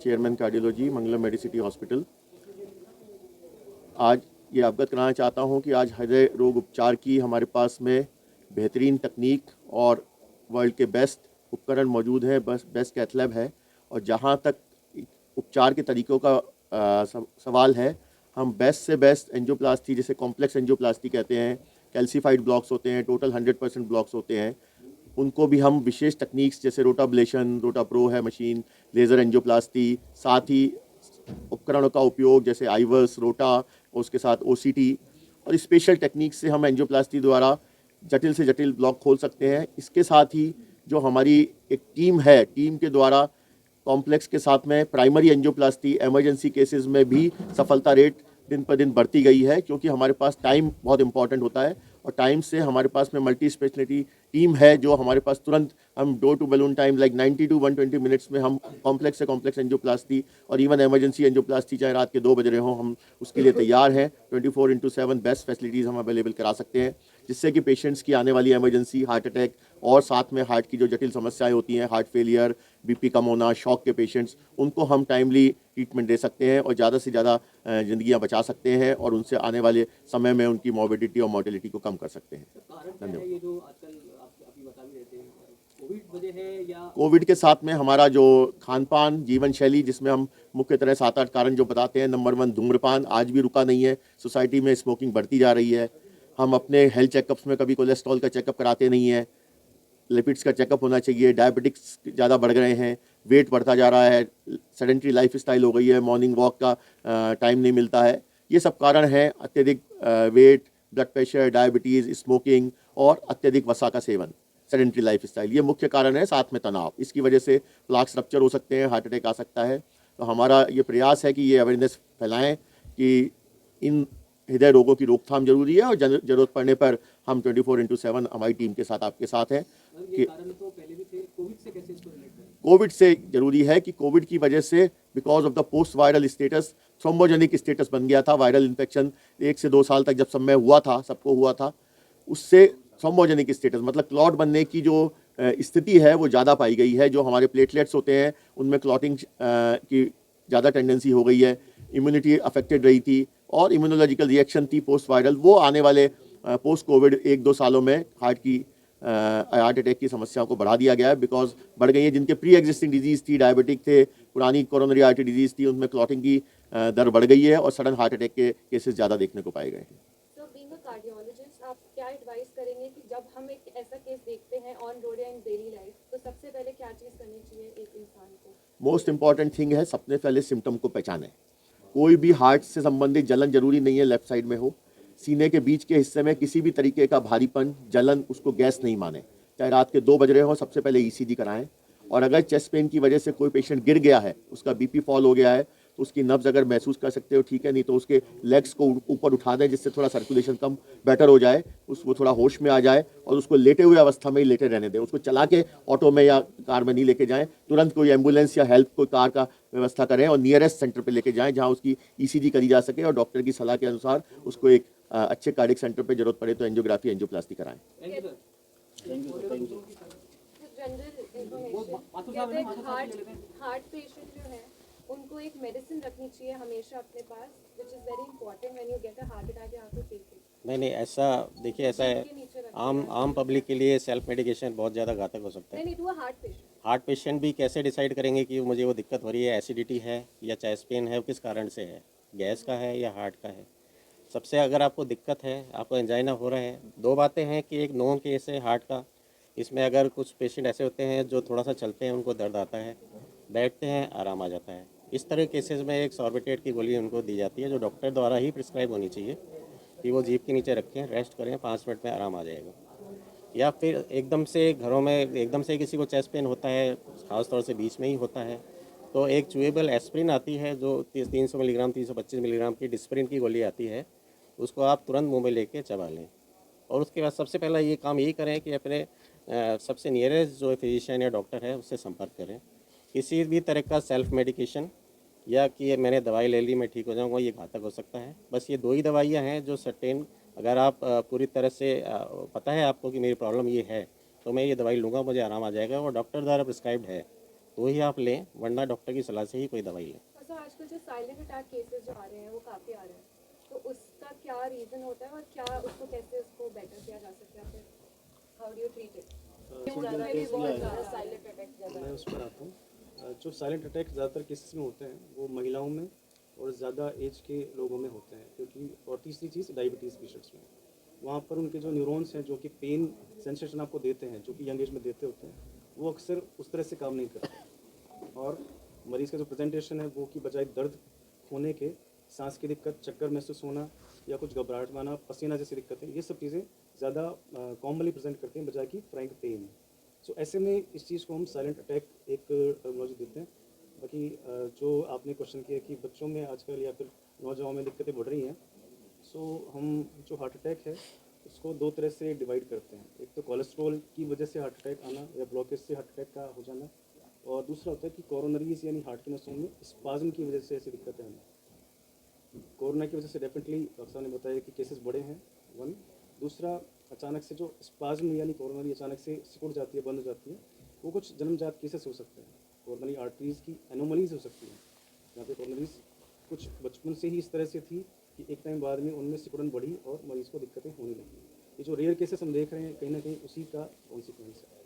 Chairman cardiology मंगलम Medicity hospital. आज ये अवगत कराना चाहता हूँ कि आज हृदय रोग उपचार की हमारे पास में बेहतरीन तकनीक और वर्ल्ड के बेस्ट उपकरण मौजूद है, बस बेस्ट कैथ लैब है। और जहाँ तक उपचार के तरीक़ों का सवाल है, हम बेस्ट से बेस्ट एंजियोप्लास्टी, जिसे कॉम्प्लेक्स एंजियोप्लास्टी कहते हैं, कैल्सीफाइड ब्लॉक्स होते हैं, टोटल 100% ब्लॉक्स होते हैं, उनको भी हम विशेष तकनीक्स जैसे रोटाब्लेशन, रोटा प्रो है मशीन, लेज़र एंजियोप्लास्टी, साथ ही उपकरणों का उपयोग जैसे आईवर्स, रोटा, उसके साथ ओसीटी और स्पेशल टेक्निक से हम एंजियोप्लास्टी द्वारा जटिल से जटिल ब्लॉक खोल सकते हैं। इसके साथ ही जो हमारी एक टीम है, टीम के द्वारा कॉम्प्लेक्स के साथ में प्राइमरी एंजियोप्लास्टी इमरजेंसी केसेस में भी सफलता रेट दिन पर दिन बढ़ती गई है, क्योंकि हमारे पास टाइम बहुत इंपॉर्टेंट होता है और टाइम से हमारे पास में मल्टी स्पेशलिटी टीम है जो हमारे पास तुरंत हम door to balloon time like 90 to 120 minutes में हम कॉम्प्लेक्स से कॉम्प्लेक्स एंजियोप्लास्टी और इवन इमरजेंसी एंजियोप्लास्टी चाहे रात के 2 बज रहे हों, हम उसके लिए तैयार हैं। 24/7 बेस्ट फैसिलिटीज़ हम अवेलेबल करा सकते हैं, जिससे कि पेशेंट्स की आने वाली इमरजेंसी, हार्ट अटैक और साथ में हार्ट की जो जटिल समस्याएं होती हैं, हार्ट फेलियर, बीपी कम होना, शॉक के पेशेंट्स, उनको हम टाइमली ट्रीटमेंट दे सकते हैं और ज़्यादा से ज़्यादा ज़िंदगियाँ बचा सकते हैं और उनसे आने वाले समय में उनकी मॉर्बिडिटी और मॉर्टेलिटी को कम कर सकते हैं। धन्यवाद। ये जो आजकल आप अभी बता भी रहे थे, कोविड वजह है या कोविड के साथ में हमारा जो खान पान, जीवन शैली, जिसमें हम मुख्य तरह 7-8 कारण जो बताते हैं। नंबर 1 धूम्रपान आज भी रुका नहीं है, सोसाइटी में स्मोकिंग बढ़ती जा रही है। हम अपने हेल्थ चेकअप्स में कभी कोलेस्ट्रॉल का चेकअप कराते नहीं हैं, लिपिड्स का चेकअप होना चाहिए, डायबिटिक्स ज़्यादा बढ़ गए हैं, वेट बढ़ता जा रहा है, सेडेंट्री लाइफ स्टाइल हो गई है, मॉर्निंग वॉक का टाइम नहीं मिलता है। ये सब कारण हैं, अत्यधिक weight, blood pressure, diabetes, smoking और अत्यधिक वसा का सेवन, सेडेंट्री लाइफ स्टाइल, ये मुख्य कारण है। साथ में तनाव, इसकी वजह से प्लाक्स रप्चर हो सकते हैं, हार्ट अटैक आ सकता है। तो हमारा ये प्रयास है कि ये अवेयरनेस फैलाएं कि इन हृदय रोगों की रोकथाम जरूरी है और जरूरत पड़ने पर हम 24/7 हमारी टीम के साथ आपके साथ हैं। कि कोविड से जरूरी है कि कोविड की वजह से because of the post viral status, thrombogenic status बन गया था। वायरल इन्फेक्शन 1 से 2 साल तक जब सब में हुआ था, सबको हुआ था, उससे थ्रोम्बोजेनिक स्टेटस मतलब क्लॉट बनने की जो स्थिति है वो ज़्यादा पाई गई है। जो हमारे प्लेटलेट्स होते हैं उनमें क्लॉटिंग की ज़्यादा टेंडेंसी हो गई है, इम्यूनिटी अफेक्टेड रही थी और इम्यूनोलॉजिकल रिएक्शन थी पोस्ट वायरल। वो आने वाले पोस्ट कोविड 1-2 सालों में हार्ट अटैक की समस्याओं को बढ़ा दिया गया है, बिकॉज बढ़ गई है। जिनके प्री एग्जिस्टिंग डिजीज़ थी, डायबिटिक थे, पुरानी कोरोनरी आर्टरी डिजीज़ थी, उनमें क्लॉटिंग की दर बढ़ गई है और सडन हार्ट अटैक के केसेस ज़्यादा देखने को पाए गए हैं। कार्डियोलॉजिस्ट, आप क्या एडवाइस करेंगे कि जब हम एक ऐसा केस देखते हैं ऑन रोड या इन डेली लाइफ, तो सबसे पहले क्या चीज़ करनी चाहिए एक इंसान को? मोस्ट इंपॉर्टेंट थिंग है, सबसे पहले सिम्टम को पहचानें। कोई भी हार्ट से संबंधित जलन जरूरी नहीं है लेफ्ट साइड में हो, सीने के बीच के हिस्से में किसी भी तरीके का भारीपन, जलन, उसको गैस नहीं माने। चाहे रात के 2 बज रहे हो, सबसे पहले ईसीजी कराएं। और अगर चेस्ट पेन की वजह से कोई पेशेंट गिर गया है, उसका बीपी फॉल हो गया है, तो उसकी नब्ज अगर महसूस कर सकते हो ठीक है, नहीं तो उसके लेग्स को ऊपर उठा दें, जिससे थोड़ा सर्कुलेशन कम बेटर हो जाए, वो थोड़ा होश में आ जाए और उसको लेटे हुए अवस्था में ही लेटे रहने दें। उसको चला के ऑटो में या कार में नहीं लेके जाएं, तुरंत कोई एम्बुलेंस या हेल्प, कोई कार का व्यवस्था करें और नियरेस्ट सेंटर पर लेके जाएं, जहाँ उसकी ईसीजी करी जा सके और डॉक्टर की सलाह के अनुसार उसको एक अच्छे कार्डियक सेंटर पर जरूरत पड़े तो एंजियोग्राफी, एंजियोप्लास्टी कराएं। हार्ट पेशेंट जो है उनको एक मेडिसिन रखनी चाहिए हमेशा अपने पास, which is very important when you get a heart attack या हार्ट फेलियर। नहीं, ऐसा देखिए, ऐसा है, आम पब्लिक के लिए सेल्फ मेडिकेशन बहुत ज़्यादा घातक हो सकता है। नहीं, तो हार्ट पेशेंट भी कैसे डिसाइड करेंगे कि मुझे वो दिक्कत हो रही है, एसिडिटी है या चेस्ट पेन है, किस कारण से है, गैस का है या हार्ट का है। सबसे अगर आपको दिक्कत है, आपको एंजाइना हो रहा है, 2 बातें हैं कि एक नोन केस है हार्ट का, इसमें अगर कुछ पेशेंट ऐसे होते हैं जो थोड़ा सा चलते हैं उनको दर्द आता है, बैठते हैं आराम आ जाता है। इस तरह केसेस में एक सॉर्बिटेट की गोली उनको दी जाती है, जो डॉक्टर द्वारा ही प्रिस्क्राइब होनी चाहिए कि वो जीभ के नीचे रखें, रेस्ट करें, 5 मिनट में आराम आ जाएगा। या फिर एकदम से घरों में एकदम से किसी को चेस्ट पेन होता है, ख़ासतौर से बीच में ही होता है, तो एक च्यूएबल एस्प्रिन आती है जो 300 मिलीग्राम, 325 मिलीग्राम की डिस्प्रिन की गोली आती है, उसको आप तुरंत मुंह में लेके चबा लें। और उसके बाद सबसे पहला ये काम यही करें कि अपने सबसे नियरेस्ट जो फिजिशियन या डॉक्टर है उससे संपर्क करें। किसी भी तरह का सेल्फ मेडिकेशन या कि मैंने दवाई ले ली मैं ठीक हो जाऊंगा, ये घातक हो सकता है। बस ये 2 ही दवाइयाँ हैं जो सर्टेन, अगर आप पूरी तरह से पता है आपको कि मेरी प्रॉब्लम ये है तो मैं ये दवाई लूँगा, मुझे आराम आ जाएगा और डॉक्टर द्वारा प्रिस्क्राइब्ड है, तो ही आप लें, वरना डॉक्टर की सलाह से ही कोई दवाई लें। और सर आजकल जो साइलेंट अटैक केसेस जो आ रहे हैं वो काफ़ी आ रहे हैं, तो उसका क्या रीज़न होता है और क्या उसको कैसे उसको बेटर किया जा सकता है, फिर how do you treat it? Silent attack ज़्यादा मैं उस पर आता हूँ। जो साइलेंट अटैक ज़्यादातर केसेस में होते हैं वो महिलाओं में और ज़्यादा एज के लोगों में होते हैं, क्योंकि और तीसरी चीज़ डायबिटीज़ पेशेंट्स में, वहाँ पर उनके जो न्यूरॉन्स हैं जो कि पेन सेंसेशन आपको देते हैं, जो कि यंग एज में देते होते हैं, वो अक्सर उस तरह से काम नहीं करते, और मरीज़ का जो प्रेजेंटेशन है वो की बजाय दर्द होने के, सांस की दिक्कत, चक्कर महसूस होना या कुछ घबराहट माना, पसीना जैसी दिक्कतें, ये सब चीज़ें ज़्यादा कॉमनली प्रेजेंट करती हैं बजाय कि फ्रैंक पेन। सो ऐसे में इस चीज़ को हम साइलेंट अटैक एक टर्मिनोलॉजी देते हैं। बाकी जो आपने क्वेश्चन किया कि बच्चों में आजकल या फिर नौजवानों में दिक्कतें बढ़ रही हैं, सो हम जो हार्ट अटैक है उसको दो तरह से डिवाइड करते हैं। एक तो कोलेस्ट्रॉल की वजह से हार्ट अटैक आना या ब्लॉकेज से हार्ट अटैक का हो जाना, और दूसरा होता है कि कोरोनरीज यानी हार्ट की नसों में स्पाज्म की वजह से ऐसी दिक्कतें आना। कोरोना की वजह से डेफिनेटली डॉक्टर साहब ने बताया कि केसेस बढ़े हैं, वन। दूसरा, अचानक से जो स्पाज्म यानी कोरोनरी अचानक से सिकुड़ जाती है, बंद हो जाती है, वो कुछ जन्मजात केसेस हो सकते हैं। कोरोनरी आर्टरीज़ की एनोमलीज हो सकती हैं, जहाँ पे कोरोनरीज कुछ बचपन से ही इस तरह से थी कि एक टाइम बाद में उनमें सिकुड़न बढ़ी और मरीज़ को दिक्कतें होने लगी। ये जो रेयर केसेस हम देख रहे हैं कहीं ना कहीं उसी का कॉन्सिक्वेंस है।